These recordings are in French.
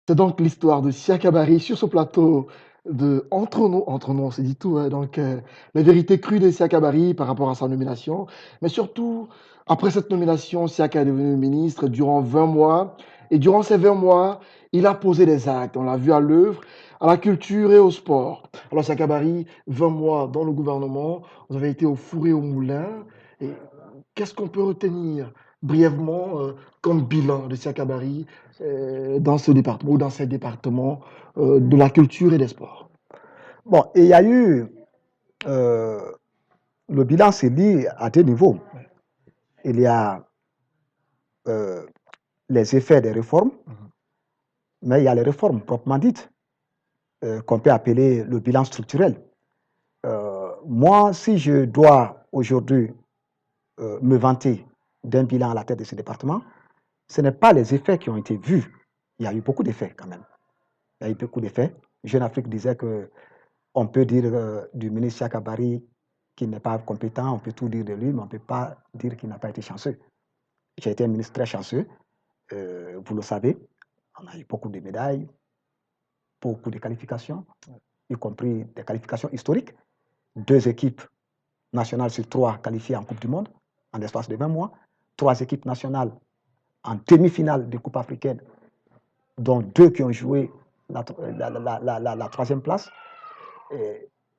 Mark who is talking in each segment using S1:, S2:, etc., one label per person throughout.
S1: C'est donc l'histoire de Sia Kabari sur ce plateau de Entre nous, on s'est dit tout, hein, donc les vérités crues de Sia Kabari par rapport à sa nomination, mais surtout, après cette nomination, Siaka est devenu ministre durant 20 mois, et durant ces 20 mois, il a posé des actes, on l'a vu à l'œuvre, à la culture et au sport. Alors Sia Kabari, 20 mois dans le gouvernement, vous avez été au four et au moulin, et qu'est-ce qu'on peut retenir brièvement comme bilan de Sia Kabari dans ce département ou dans ces départements de la culture et des sports?
S2: Bon, et il y a eu, euh, le bilan s'est dit à deux niveaux. Il y a euh, les effets des réformes, mais il y a les réformes proprement dites, qu'on peut appeler le bilan structurel. Moi, si je dois aujourd'hui me vanter d'un bilan à la tête de ce département, ce n'est pas les effets qui ont été vus. Il y a eu beaucoup d'effets quand même. Il y a eu beaucoup d'effets. Jeune Afrique disait que on peut dire du ministre Sia Kabari qu'il n'est pas compétent, on peut tout dire de lui, mais on ne peut pas dire qu'il n'a pas été chanceux. J'ai été un ministre très chanceux, vous le savez. On a eu beaucoup de médailles, beaucoup de qualifications, y compris des qualifications historiques. 2 équipes nationales sur 3 qualifiées en Coupe du Monde en l'espace de 20 mois. 3 équipes nationales en demi-finale de Coupe africaine, dont 2 qui ont joué la 3e place.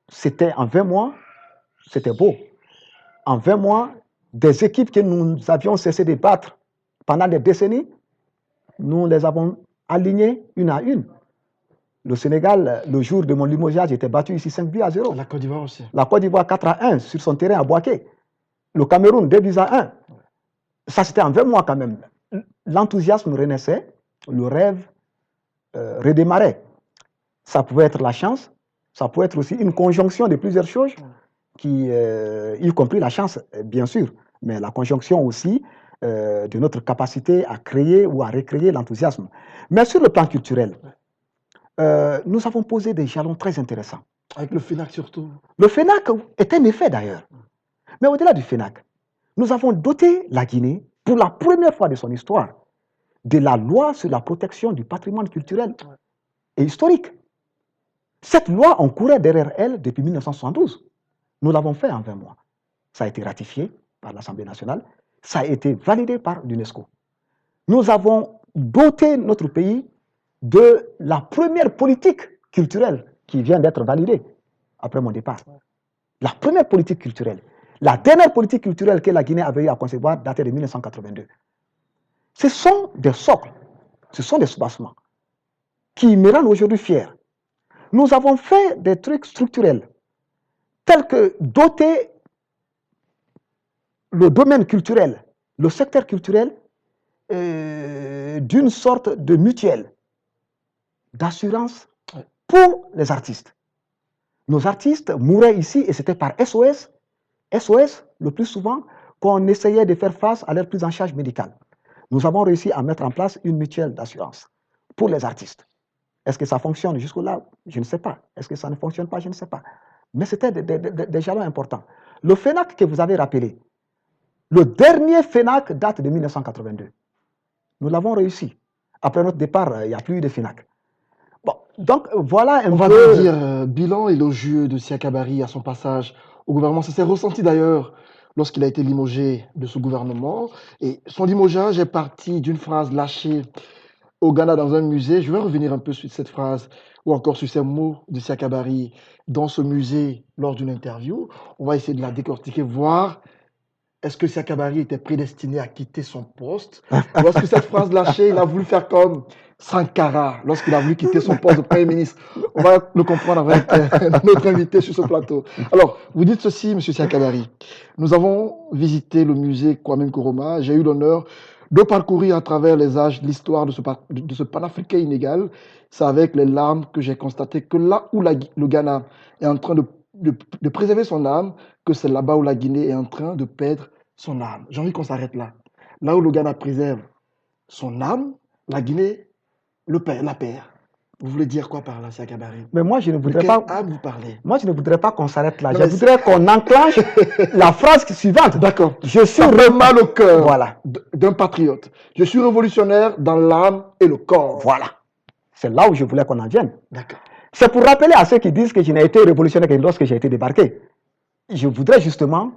S2: C'était en 20 mois, c'était beau. En 20 mois, des équipes que nous avions cessé de battre pendant des décennies, nous les avons alignées une à une. Le Sénégal, le jour de mon limogeage, était battu ici 5-0.
S1: La Côte d'Ivoire aussi.
S2: La Côte d'Ivoire 4-1 sur son terrain à Bouaké. Le Cameroun 2-1. Ça, c'était en 20 mois quand même. L'enthousiasme renaissait, le rêve redémarrait. Ça pouvait être la chance, ça pouvait être aussi une conjonction de plusieurs choses, y compris la chance, bien sûr, mais la conjonction aussi de notre capacité à créer ou à recréer l'enthousiasme. Mais sur le plan culturel, nous avons posé des jalons très intéressants.
S1: Avec le FENAC surtout.
S2: Le FENAC est un effet d'ailleurs. Mais au-delà du FENAC, nous avons doté la Guinée, pour la première fois de son histoire, de la loi sur la protection du patrimoine culturel et historique. Cette loi, on courait derrière elle depuis 1972. Nous l'avons fait en 20 mois. Ça a été ratifié par l'Assemblée nationale. Ça a été validé par l'UNESCO. Nous avons doté notre pays de la première politique culturelle qui vient d'être validée après mon départ. La première politique culturelle. La dernière politique culturelle que la Guinée avait eu à concevoir datait de 1982. Ce sont des socles, ce sont des soubassements qui me rendent aujourd'hui fier. Nous avons fait des trucs structurels, tels que doter le domaine culturel, le secteur culturel, d'une sorte de mutuelle d'assurance pour les artistes. Nos artistes mouraient ici et c'était par SOS, le plus souvent, qu'on essayait de faire face à leur prise en charge médicale. Nous avons réussi à mettre en place une mutuelle d'assurance pour les artistes. Est-ce que ça fonctionne jusque-là? Je ne sais pas. Est-ce que ça ne fonctionne pas? Je ne sais pas. Mais c'était des jalons importants. Le FENAC que vous avez rappelé, le dernier FENAC date de 1982. Nous l'avons réussi. Après notre départ, il n'y a plus eu de FENAC. Bon, donc voilà un peu...
S1: On va dire bilan élogieux de Sia Kabari à son passage au gouvernement. Ça s'est ressenti d'ailleurs lorsqu'il a été limogé de ce gouvernement. Et son limogeage est parti d'une phrase lâchée au Ghana dans un musée. Je vais revenir un peu sur cette phrase ou encore sur ces mots de Sia Kabari dans ce musée lors d'une interview. On va essayer de la décortiquer, voir est-ce que Sia Kabari était prédestiné à quitter son poste? Lorsque cette phrase lâchée, il a voulu faire comme Sankara lorsqu'il a voulu quitter son poste de Premier ministre. On va le comprendre avec notre invité sur ce plateau. Alors, vous dites ceci, M. Sia Kabari. Nous avons visité le musée Kwame Nkrumah. J'ai eu l'honneur de parcourir à travers les âges l'histoire de ce panafricain inégal. C'est avec les larmes que j'ai constaté que là où le Ghana est en train de préserver son âme, que c'est là-bas où la Guinée est en train de perdre son âme. J'ai envie qu'on s'arrête là. Là où le Ghana préserve son âme, la Guinée la perd. Vous voulez dire quoi par là, Sia Kabari?
S2: Mais moi, je ne voudrais
S1: De
S2: pas...
S1: quelle âme vous parlez?
S2: Moi, je ne voudrais pas qu'on s'arrête là.
S1: Non,
S2: Je voudrais qu'on enclenche la phrase suivante.
S1: D'accord.
S2: Je suis
S1: Ça fait mal au cœur
S2: Voilà.
S1: d'un patriote. Je suis révolutionnaire dans l'âme et le corps.
S2: Voilà. C'est là où je voulais qu'on en vienne.
S1: D'accord.
S2: C'est pour rappeler à ceux qui disent que je n'ai été révolutionnaire que lorsque j'ai été débarqué. Je voudrais justement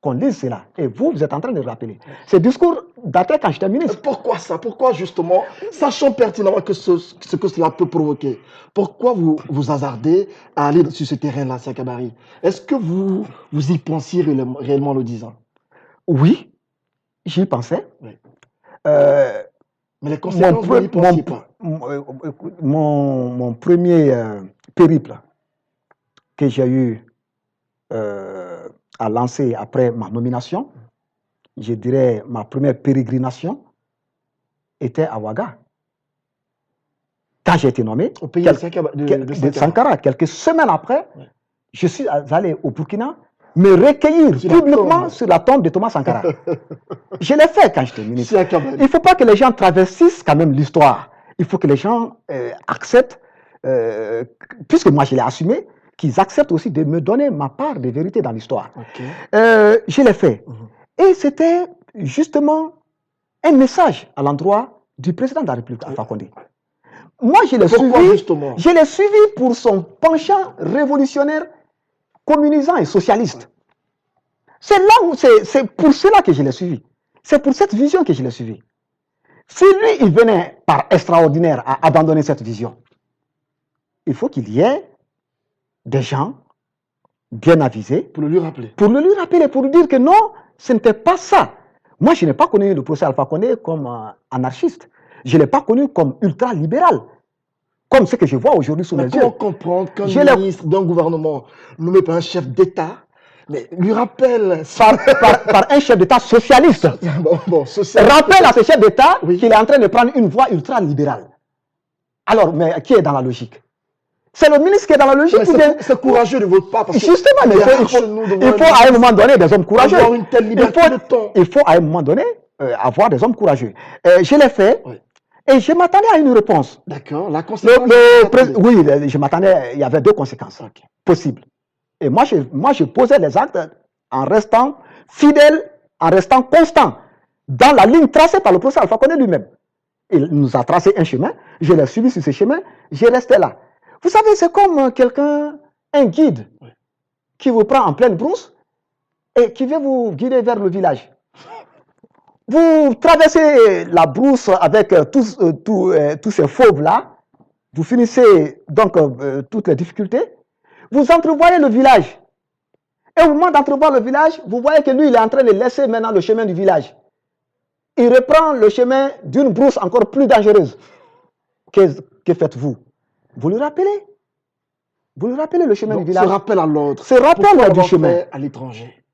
S2: qu'on lise cela. Et vous êtes en train de le rappeler. Ce discours datait quand j'étais ministre.
S1: Pourquoi ça? Pourquoi justement, sachant pertinemment que ce que cela peut provoquer, pourquoi vous hasardez à aller sur ce terrain-là, Siakabary? Est-ce que vous y pensiez réellement le disant?
S2: Oui, j'y pensais.
S1: Oui.
S2: Euh,
S1: Mais les conséquences, vous n'y pensiez pas.
S2: Mon premier périple que j'ai eu à lancer après ma nomination, je dirais ma première pérégrination, était à Ouaga. Quand j'ai été nommé,
S1: Au pays de
S2: Sankara, quelques semaines après, oui, je suis allé au Burkina me recueillir publiquement sur la tombe de Thomas Sankara. Je l'ai fait quand j'étais ministre. Il ne faut pas que les gens traversissent quand même l'histoire. Il faut que les gens acceptent, puisque moi je l'ai assumé, qu'ils acceptent aussi de me donner ma part de vérité dans l'histoire.
S1: Okay.
S2: Je l'ai fait. Et c'était justement un message à l'endroit du président de la République, Alpha Condé. Moi, je l'ai suivi pour son penchant révolutionnaire, communisant et socialiste. C'est là où c'est pour cela que je l'ai suivi. C'est pour cette vision que je l'ai suivi. Si lui, il venait par extraordinaire à abandonner cette vision, il faut qu'il y ait des gens bien avisés
S1: pour le lui rappeler.
S2: Pour lui dire que non, ce n'était pas ça. Moi, je n'ai pas connu le professeur Alpha Condé comme anarchiste. Je ne l'ai pas connu comme ultra-libéral, comme ce que je vois aujourd'hui sous mes yeux.
S1: Comment comprendre qu'un ministre d'un gouvernement nommé par un chef d'État lui rappelle
S2: par un chef d'État socialiste, rappelle à ce chef d'État qu'il est en train de prendre une voie ultra-libérale. Alors, mais qui est dans la logique? C'est le ministre qui est dans la logique.
S1: C'est courageux de votre part. Parce
S2: justement, mais il faut à un moment donné des hommes courageux.
S1: Avoir une telle liberté de temps.
S2: Il faut à un moment donné avoir des hommes courageux. Je l'ai fait. Oui. Et je m'attendais à une réponse.
S1: D'accord. La conséquence.
S2: Oui, je m'attendais. Il y avait deux conséquences possibles. Et moi, je posais les actes en restant fidèle, en restant constant dans la ligne tracée par le professeur Alpha Condé lui-même. Il nous a tracé un chemin. Je l'ai suivi sur ce chemin. Je restais là. Vous savez, c'est comme quelqu'un, un guide, qui vous prend en pleine brousse et qui veut vous guider vers le village. Vous traversez la brousse avec tous ces fauves-là. Vous finissez donc toutes les difficultés. Vous entrevoyez le village. Et au moment d'entrevoir le village, vous voyez que lui, il est en train de laisser maintenant le chemin du village. Il reprend le chemin d'une brousse encore plus dangereuse. Que faites-vous? Vous le rappelez. Vous le rappelez le chemin du village.
S1: Ce rappel à l'autre.
S2: Ce rappel du chemin.
S1: À l'étranger.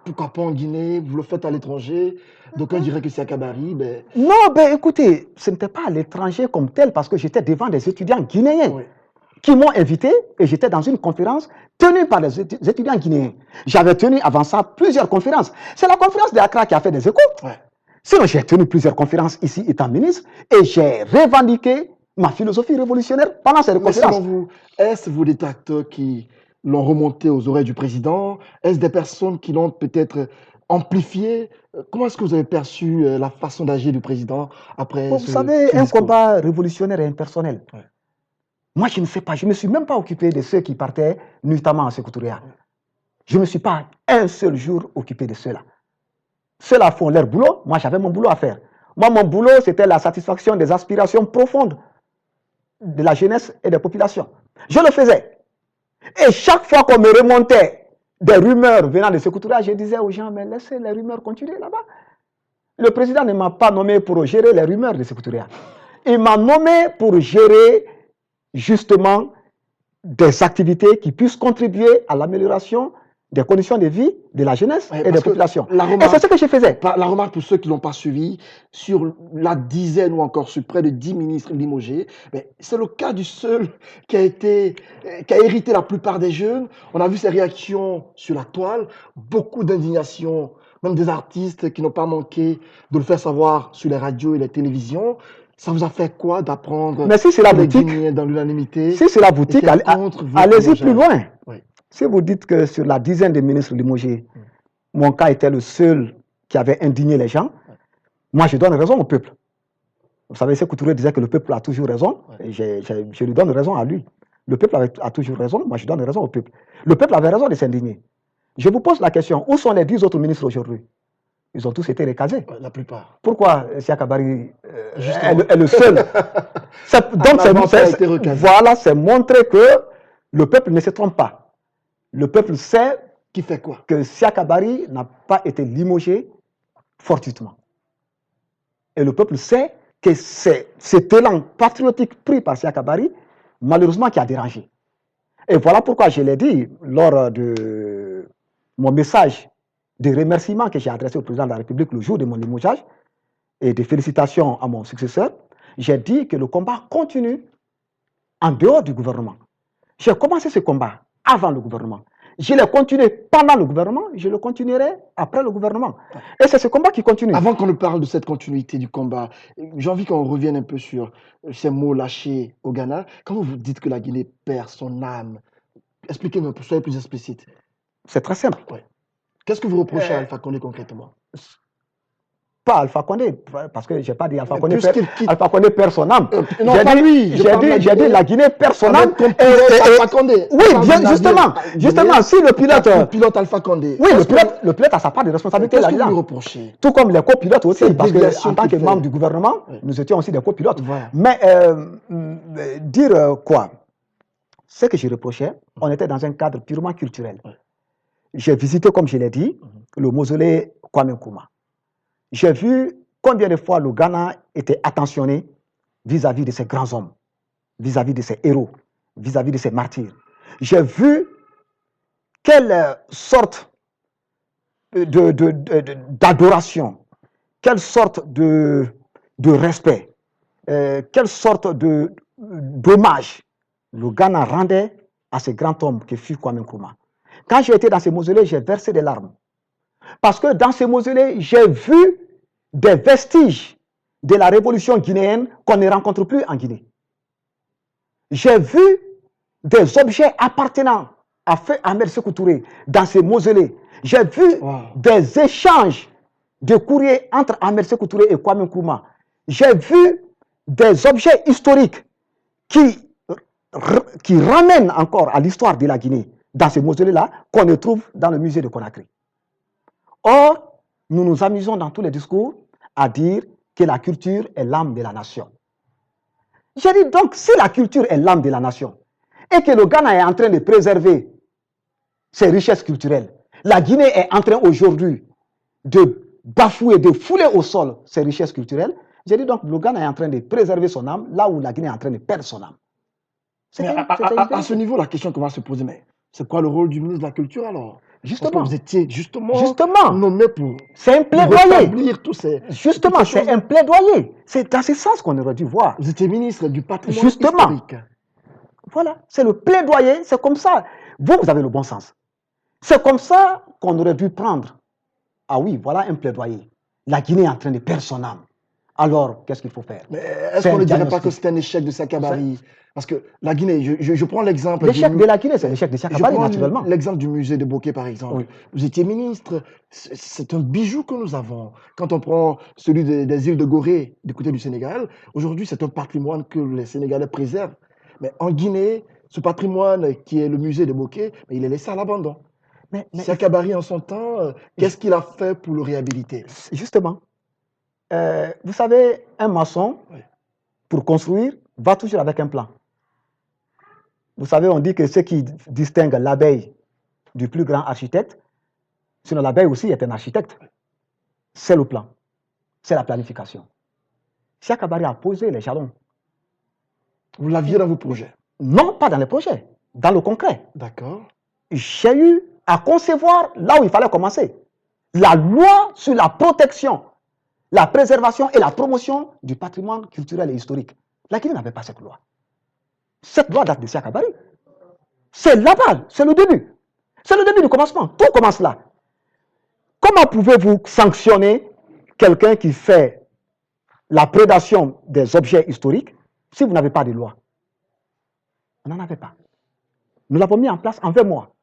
S1: Pourquoi pas en Guinée? Vous le faites à l'étranger. D'aucuns diraient que c'est à Siakabary.
S2: Non, écoutez, ce n'était pas à l'étranger comme tel parce que j'étais devant des étudiants guinéens qui m'ont invité et j'étais dans une conférence tenue par les étudiants guinéens. J'avais tenu avant ça plusieurs conférences. C'est la conférence de Accra qui a fait des échos. Sinon, j'ai tenu plusieurs conférences ici étant ministre et j'ai revendiqué ma philosophie révolutionnaire pendant cette conférence.
S1: Selon vous, est-ce vos détracteurs qui l'ont remonté aux oreilles du président? Est-ce des personnes qui l'ont peut-être amplifié? Comment est-ce que vous avez perçu la façon d'agir du président après
S2: Vous savez, un combat révolutionnaire et impersonnel. Moi, je ne sais pas. Je ne me suis même pas occupé de ceux qui partaient nuitamment à Sékou Touré. Je ne me suis pas un seul jour occupé de ceux-là. Ceux-là font leur boulot. Moi, j'avais mon boulot à faire. Moi, mon boulot, c'était la satisfaction des aspirations profondes de la jeunesse et des populations. Je le faisais. Et chaque fois qu'on me remontait des rumeurs venant de Sékou Touré, je disais aux gens, mais laissez les rumeurs continuer là-bas. Le président ne m'a pas nommé pour gérer les rumeurs de Sékou Touré. Il m'a nommé pour gérer justement des activités qui puissent contribuer à l'amélioration des conditions de vie de la jeunesse et des populations. Et c'est ce que je faisais.
S1: La remarque pour ceux qui ne l'ont pas suivi, sur la dizaine ou encore sur près de 10 ministres limogés, c'est le cas du seul qui a hérité la plupart des jeunes. On a vu ses réactions sur la toile, beaucoup d'indignation, même des artistes qui n'ont pas manqué de le faire savoir sur les radios et les télévisions. Ça vous a fait quoi d'apprendre
S2: si c'est la boutique,
S1: dans l'unanimité?
S2: Si c'est la boutique, allez-y plus loin. Si vous dites que sur la dizaine de ministres limogés, mon cas était le seul qui avait indigné les gens, moi je donne raison au peuple. Vous savez, Sékou Touré disait que le peuple a toujours raison. Et je lui donne raison à lui. Le peuple a toujours raison, moi je donne raison au peuple. Le peuple avait raison de s'indigner. Je vous pose la question, où sont les 10 autres ministres aujourd'hui? Ils ont tous été recasés.
S1: La plupart.
S2: Pourquoi Siaka Bari est le seul? Donc, voilà, c'est montrer que le peuple ne se trompe pas. Le peuple sait
S1: qui fait quoi?
S2: Que Siaka Bari n'a pas été limogé fortuitement. Et le peuple sait que c'est cet élan patriotique pris par Siaka Bari, malheureusement, qui a dérangé. Et voilà pourquoi je l'ai dit lors de mon message de remerciement que j'ai adressé au président de la République le jour de mon limogeage et de félicitations à mon successeur. J'ai dit que le combat continue en dehors du gouvernement. J'ai commencé ce combat avant le gouvernement. Je l'ai continué pendant le gouvernement, je le continuerai après le gouvernement. Et c'est ce combat qui continue.
S1: Avant qu'on ne parle de cette continuité du combat, j'ai envie qu'on revienne un peu sur ces mots lâchés au Ghana. Quand vous dites que la Guinée perd son âme, expliquez-moi, soyez plus explicite.
S2: C'est très simple.
S1: Ouais. Qu'est-ce que vous reprochez à Alpha Condé concrètement?
S2: Pas Alpha Condé, parce que je n'ai pas dit Alpha Condé, Alpha Condé perd son âme.
S1: Non, pas lui.
S2: J'ai dit la Guinée perd son âme.
S1: Alpha Condé.
S2: Oui, bien, justement, si le
S1: pilote Alpha Condé.
S2: Oui, le pilote a sa part de responsabilité
S1: là-dedans.
S2: Qu'est-ce que
S1: vous reprochez?
S2: Tout comme les copilotes aussi, parce qu'en tant que membre du gouvernement, nous étions aussi des copilotes. Voilà. Mais dire quoi? Ce que je reprochais, on était dans un cadre purement culturel. J'ai visité, comme je l'ai dit, le mausolée Kwame Nkrumah. J'ai vu combien de fois le Ghana était attentionné vis-à-vis de ces grands hommes, vis-à-vis de ces héros, vis-à-vis de ces martyrs. J'ai vu quelle sorte d'adoration, quelle sorte de respect, quelle sorte d'hommage le Ghana rendait à ce grand homme que fut Kwame Nkrumah. Quand j'ai été dans ce mausolée, j'ai versé des larmes. Parce que dans ce mausolée, j'ai vu des vestiges de la révolution guinéenne qu'on ne rencontre plus en Guinée. J'ai vu des objets appartenant à Feu Ahmed Sékou Touré dans ce mausolée. J'ai vu des échanges de courriers entre Ahmed Sékou Touré et Kwame Nkrumah. J'ai vu des objets historiques qui ramènent encore à l'histoire de la Guinée dans ce mausolée-là qu'on ne trouve dans le musée de Conakry. Or, nous nous amusons dans tous les discours à dire que la culture est l'âme de la nation. J'ai dit donc, si la culture est l'âme de la nation et que le Ghana est en train de préserver ses richesses culturelles, la Guinée est en train aujourd'hui de bafouer, de fouler au sol ses richesses culturelles, j'ai dit donc, le Ghana est en train de préserver son âme là où la Guinée est en train de perdre son âme.
S1: À ce niveau, la question qu'on va se poser, mais c'est quoi le rôle du ministre de la Culture alors?
S2: Justement,
S1: vous étiez justement nommé pour
S2: c'est un plaidoyer.
S1: Tous ces,
S2: justement, c'est un plaidoyer. C'est dans ce sens qu'on aurait dû voir.
S1: Vous étiez ministre du patrimoine historique.
S2: Voilà, c'est le plaidoyer, c'est comme ça. Vous avez le bon sens. C'est comme ça qu'on aurait dû prendre. Ah oui, voilà un plaidoyer. La Guinée est en train de perdre son âme. Alors, qu'est-ce qu'il faut faire?
S1: Mais est-ce qu'on ne dirait pas que c'est un échec de Siaka Bari? Parce que la Guinée, je prends l'exemple...
S2: L'échec de la Guinée, c'est l'échec de Siaka Bari, naturellement.
S1: L'exemple du musée de Bokeh, par exemple. Oui. Vous étiez ministre. C'est un bijou que nous avons. Quand on prend celui des îles de Gorée, du côté du Sénégal, aujourd'hui, c'est un patrimoine que les Sénégalais préservent. Mais en Guinée, ce patrimoine qui est le musée de Bokeh, il est laissé à l'abandon. Mais Siaka Bari, en son temps, qu'est-ce qu'il a fait pour le réhabiliter?
S2: Justement. Vous savez, un maçon, pour construire, va toujours avec un plan. Vous savez, on dit que ce qui distingue l'abeille du plus grand architecte, sinon l'abeille aussi est un architecte, c'est le plan, c'est la planification. Siaka Bari a posé les jalons.
S1: Vous l'aviez dans vos projets?
S2: Non, pas dans les projets, dans le concret.
S1: D'accord.
S2: J'ai eu à concevoir là où il fallait commencer. La loi sur la protection, la préservation et la promotion du patrimoine culturel et historique. La Guinée n'avait pas cette loi. Cette loi date de Siaka Bari. C'est la base, c'est le début. C'est le début du commencement. Tout commence là. Comment pouvez-vous sanctionner quelqu'un qui fait la prédation des objets historiques si vous n'avez pas de loi? On n'en avait pas. Nous l'avons mis en place en 20 mois.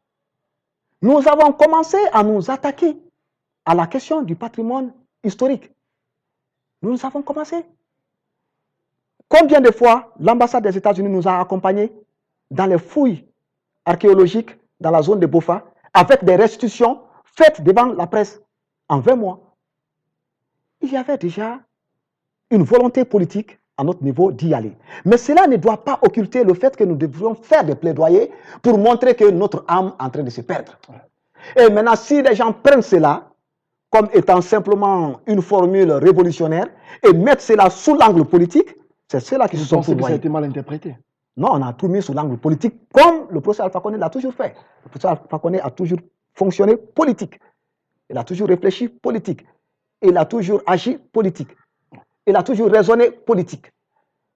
S2: Nous avons commencé à nous attaquer à la question du patrimoine historique. Nous avons commencé. Combien de fois l'ambassade des États-Unis nous a accompagnés dans les fouilles archéologiques dans la zone de Bofa, avec des restitutions faites devant la presse en 20 mois. Il y avait déjà une volonté politique à notre niveau d'y aller. Mais cela ne doit pas occulter le fait que nous devrions faire des plaidoyers pour montrer que notre âme est en train de se perdre. Et maintenant, si les gens prennent cela comme étant simplement une formule révolutionnaire et mettent cela sous l'angle politique, c'est cela qui se sont
S1: fourvoyés. Ça a été mal interprété.
S2: Non, on a tout mis sous l'angle politique, comme le professeur Alpha Condé l'a toujours fait. Le professeur Alpha Condé a toujours fonctionné politique. Il a toujours réfléchi politique. Il a toujours agi politique. Il a toujours raisonné politique.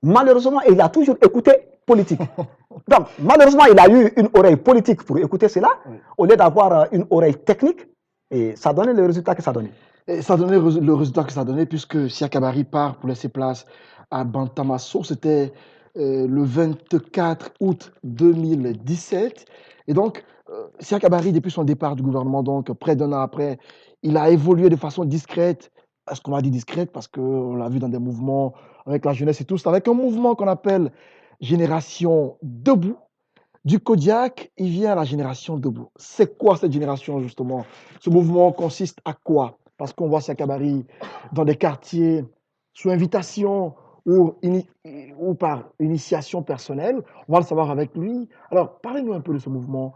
S2: Malheureusement, il a toujours écouté politique. Donc, malheureusement, il a eu une oreille politique pour écouter cela, au lieu d'avoir une oreille technique, et ça donnait le résultat que ça donnait.
S1: Et ça donnait le résultat que ça donnait, puisque Siaka Barry part pour laisser place à Bantamasso. C'était le 24 août 2017. Et donc, Siaka Barry, depuis son départ du gouvernement, donc près d'un an après, il a évolué de façon discrète. Est-ce qu'on va dire discrète? Parce qu'on l'a vu dans des mouvements avec la jeunesse et tout ça, avec un mouvement qu'on appelle Génération Debout. Du Kodiak, il vient à la Génération Debout. C'est quoi cette génération, justement? Ce mouvement consiste à quoi? Parce qu'on voit Siaka Barry dans des quartiers sous invitation ou par initiation personnelle. On va le savoir avec lui. Alors, parlez-nous un peu de ce mouvement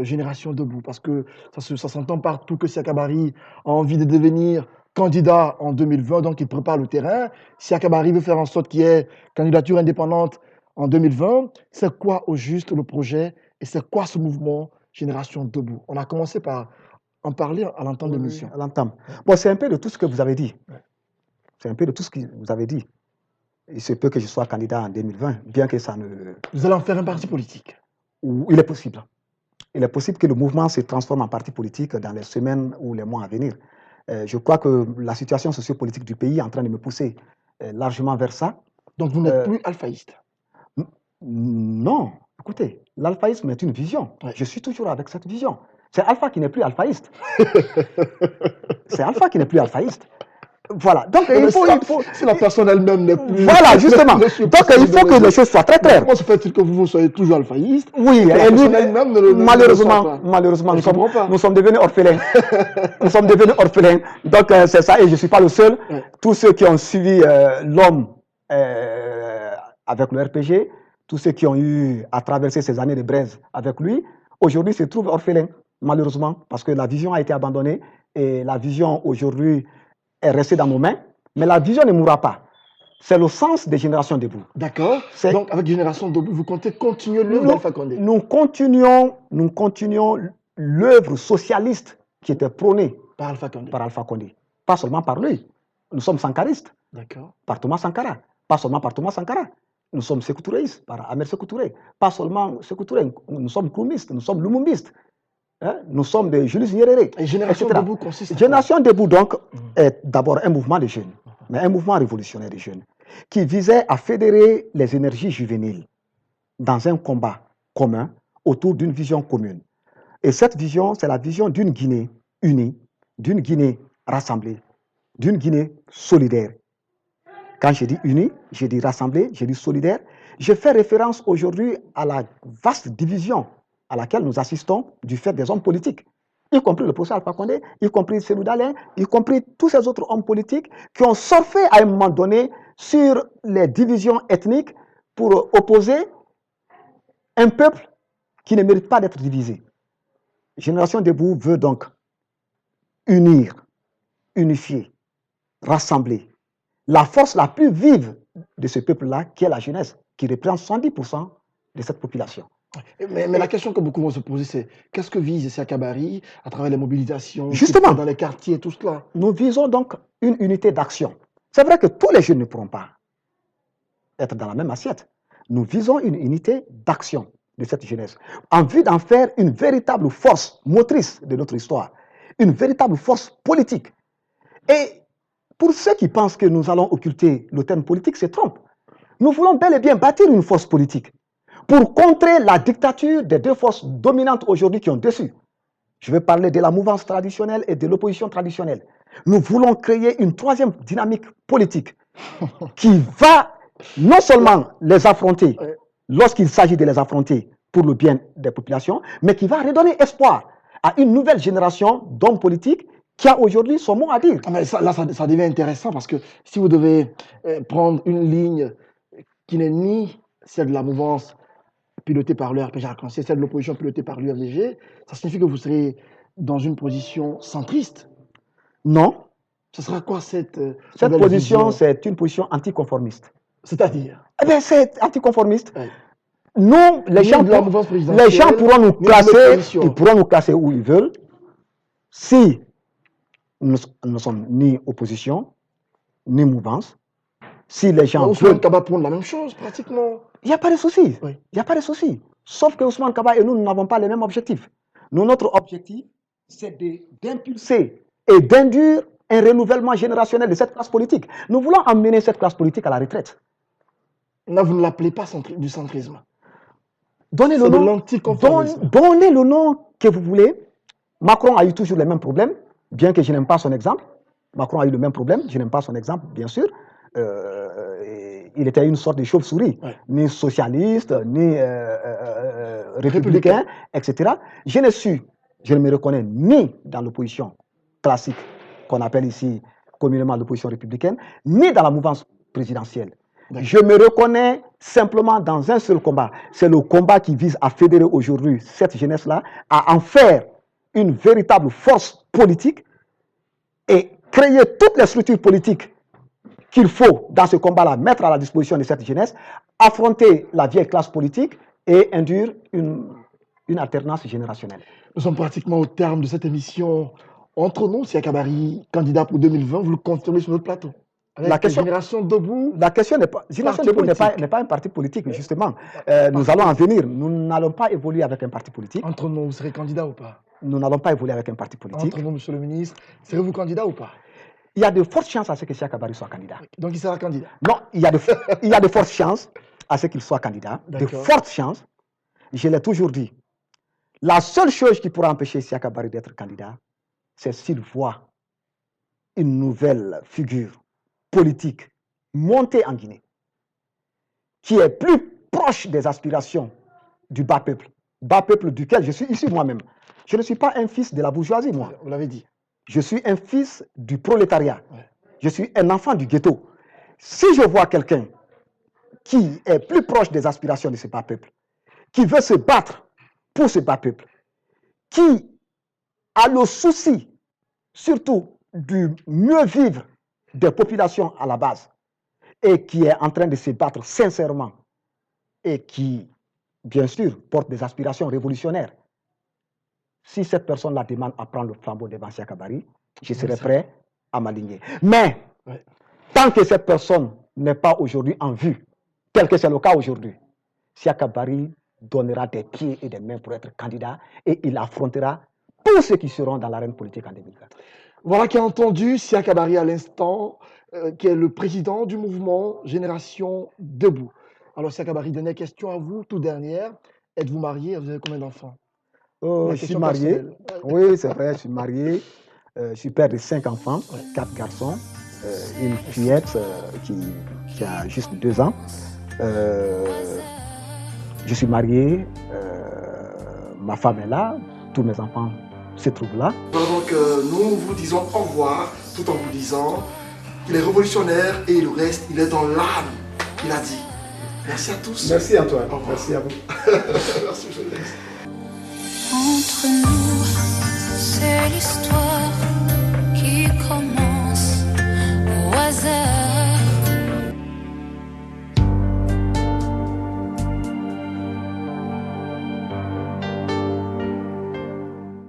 S1: Génération Debout, parce que ça s'entend partout que Siaka Barry a envie de devenir candidat en 2020, donc il prépare le terrain. Siaka Barry veut faire en sorte qu'il y ait candidature indépendante en 2020. C'est quoi au juste le projet et c'est quoi ce mouvement Génération Debout? On a commencé par en parler à l'entame de l'émission.
S2: À l'entame. Bon, c'est un peu de tout ce que vous avez dit. C'est un peu de tout ce que vous avez dit. Il se peut que je sois candidat en 2020, bien que ça ne...
S1: Vous allez en faire un parti politique?
S2: Il est possible. Il est possible que le mouvement se transforme en parti politique dans les semaines ou les mois à venir. Je crois que la situation sociopolitique du pays est en train de me pousser largement vers ça.
S1: Donc vous n'êtes plus alphaïste?
S2: Non. Écoutez, l'alphaïsme est une vision. Je suis toujours avec cette vision. C'est Alpha qui n'est plus alphaïste. C'est Alpha qui n'est plus alphaïste. Voilà. Donc,
S1: si la personne elle-même n'est plus...
S2: Voilà, justement. Donc, il faut que les choses soient très claires.
S1: Comment se fait-il que vous soyez toujours alphaïste?
S2: Oui, malheureusement, nous sommes devenus orphelins. Nous sommes devenus orphelins. Donc, c'est ça, et je ne suis pas le seul. Tous ceux qui ont suivi l'homme avec le RPG, tous ceux qui ont eu à traverser ces années de braise avec lui, aujourd'hui se trouvent orphelins, malheureusement, parce que la vision a été abandonnée et la vision aujourd'hui est restée dans nos mains, mais la vision ne mourra pas. C'est le sens des Générations Debout.
S1: D'accord. Donc, avec Génération Debout, vous comptez continuer l'œuvre d'Alpha Condé? Nous
S2: continuons l'œuvre socialiste qui était prônée
S1: par Alpha Condé.
S2: Pas seulement par lui. Nous sommes sankaristes.
S1: D'accord.
S2: Par Thomas Sankara. Pas seulement par Thomas Sankara. Nous sommes sécoutouréistes, par Ahmed Sékou Touré. Pas seulement Sékou Touré. Nous sommes koumistes, nous sommes lumumbistes. Nous sommes des Julius Nyerere.
S1: Et Génération Debout consiste à quoi?
S2: Génération Debout, donc, est d'abord un mouvement de jeunes, mais un mouvement révolutionnaire de jeunes, qui visait à fédérer les énergies juvéniles dans un combat commun autour d'une vision commune. Et cette vision, c'est la vision d'une Guinée unie, d'une Guinée rassemblée, d'une Guinée solidaire. Quand je dis unie, je dis rassemblée, je dis solidaire. Je fais référence aujourd'hui à la vaste division à laquelle nous assistons du fait des hommes politiques, y compris le professeur Alpha Condé, y compris Cellou Dalein, y compris tous ces autres hommes politiques qui ont surfé à un moment donné sur les divisions ethniques pour opposer un peuple qui ne mérite pas d'être divisé. Génération Debout veut donc unir, unifier, rassembler la force la plus vive de ce peuple-là, qui est la jeunesse, qui représente 70% de cette population.
S1: Mais la question que beaucoup vont se poser, c'est qu'est-ce que vise Siaka Barry à travers les mobilisations,
S2: justement,
S1: dans les quartiers, tout cela?
S2: Nous visons donc une unité d'action. C'est vrai que tous les jeunes ne pourront pas être dans la même assiette. Nous visons une unité d'action de cette jeunesse, en vue d'en faire une véritable force motrice de notre histoire, une véritable force politique. Et pour ceux qui pensent que nous allons occulter le terme politique, se trompent. Nous voulons bel et bien bâtir une force politique pour contrer la dictature des deux forces dominantes aujourd'hui qui ont dessus. Je vais parler de la mouvance traditionnelle et de l'opposition traditionnelle. Nous voulons créer une troisième dynamique politique qui va non seulement les affronter
S1: Ouais.
S2: lorsqu'il s'agit de les affronter pour le bien des populations, mais qui va redonner espoir à une nouvelle génération d'hommes politiques qui a aujourd'hui son mot à dire.
S1: Ah, mais ça devient intéressant parce que si vous devez prendre une ligne qui n'est ni celle de la mouvance pilotée par le RPG Arc-en-Ciel, celle de l'opposition pilotée par l'URDG, ça signifie que vous serez dans une position centriste.
S2: Non,
S1: Ce sera quoi cette
S2: cette
S1: nouvelle
S2: position,
S1: vision?
S2: c'est une position anticonformiste.
S1: C'est-à-dire,
S2: Eh bien, c'est anticonformiste.
S1: ouais,
S2: Nous, les
S1: ni
S2: gens,
S1: de la mouvance
S2: les gens
S1: présidentielle,
S2: pourront nous
S1: ni de
S2: classer,
S1: l'opposition.
S2: ils pourront nous classer où ils veulent. Si nous ne sommes ni opposition, ni mouvance, si les gens
S1: Ousmane
S2: veulent,
S1: Kaba prône la même chose, pratiquement.
S2: il n'y a pas de souci.
S1: Oui.
S2: Il n'y a pas de souci. Sauf que Ousmane Kaba et nous n'avons pas les mêmes objectifs. Nous, notre objectif, c'est d'impulser et d'induire un renouvellement générationnel de cette classe politique. Nous voulons emmener cette classe politique à la retraite.
S1: Là, vous ne l'appelez pas du centrisme.
S2: Donnez le
S1: C'est de
S2: nom,
S1: l'anticonformisme.
S2: donnez le nom que vous voulez. Macron a eu toujours les mêmes problèmes, bien que je n'aime pas son exemple. Macron a eu le même problème, je n'aime pas son exemple, bien sûr. Il était une sorte de chauve-souris,
S1: Ouais.
S2: ni socialiste, ni républicain, etc. Je ne me reconnais ni dans l'opposition classique, qu'on appelle ici communément l'opposition républicaine, ni dans la mouvance présidentielle.
S1: D'accord.
S2: Je me reconnais simplement dans un seul combat. C'est le combat qui vise à fédérer aujourd'hui cette jeunesse-là, à en faire une véritable force politique et créer toutes les structures politiques qu'il faut dans ce combat-là, mettre à la disposition de cette jeunesse, affronter la vieille classe politique et induire une alternance générationnelle.
S1: Nous sommes pratiquement au terme de cette émission. Entre nous, Siaka Barry, candidat pour 2020, vous le confirmez sur notre plateau. Avec
S2: La question-
S1: Génération Debout.
S2: La question n'est pas, Génération
S1: Parti
S2: Debout n'est
S1: politique.
S2: pas un parti politique, justement. Nous allons en venir. Nous n'allons pas évoluer avec un parti politique.
S1: Entre nous, vous serez candidat ou pas?
S2: Nous n'allons pas évoluer avec un parti politique.
S1: Entre nous, monsieur le ministre, serez-vous candidat ou pas?
S2: Il y a de fortes chances à ce que Siaka Barry soit candidat.
S1: Donc, il sera candidat.
S2: Non, il y a de fortes chances à ce qu'il soit candidat. De
S1: D'accord.
S2: fortes chances. Je l'ai toujours dit. La seule chose qui pourra empêcher Siaka Barry d'être candidat, c'est s'il voit une nouvelle figure politique monter en Guinée, qui est plus proche des aspirations du bas peuple duquel je suis issu moi-même. Je ne suis pas un fils de la bourgeoisie, moi.
S1: Vous l'avez dit.
S2: Je suis un fils du prolétariat.
S1: Ouais.
S2: Je suis un enfant du ghetto. Si je vois quelqu'un qui est plus proche des aspirations de ce bas peuple, qui veut se battre pour ce bas peuple, qui a le souci surtout du mieux vivre des populations à la base et qui est en train de se battre sincèrement et qui, bien sûr, porte des aspirations révolutionnaires, si cette personne-là demande à prendre le flambeau devant Siaka Barry, je serai prêt à m'aligner. Mais,
S1: Ouais.
S2: tant que cette personne n'est pas aujourd'hui en vue, tel que c'est le cas aujourd'hui, Siaka Barry donnera des pieds et des mains pour être candidat et il affrontera tous ceux qui seront dans l'arène politique en 2024.
S1: Voilà qui a entendu Siaka Barry à l'instant, qui est le président du mouvement Génération Debout. Alors, Siaka Barry, dernière question à vous, toute dernière. Êtes-vous marié? Vous avez combien d'enfants? La
S2: Je suis
S1: question
S2: marié.
S1: personnelle.
S2: Oui, c'est vrai, je suis marié. Je suis père de 5 enfants,
S1: Ouais.
S2: 4 garçons, une fillette qui a juste 2 ans. Je suis marié, ma femme est là, tous mes enfants se trouvent là.
S1: Donc, nous vous disons au revoir, tout en vous disant qu'il est révolutionnaire et le reste, il est dans l'âme, il a dit. Merci à tous.
S2: Merci Antoine,
S1: Au revoir.
S2: merci à vous.
S1: Merci, monsieur le ministre.
S3: Entre nous, c'est l'histoire.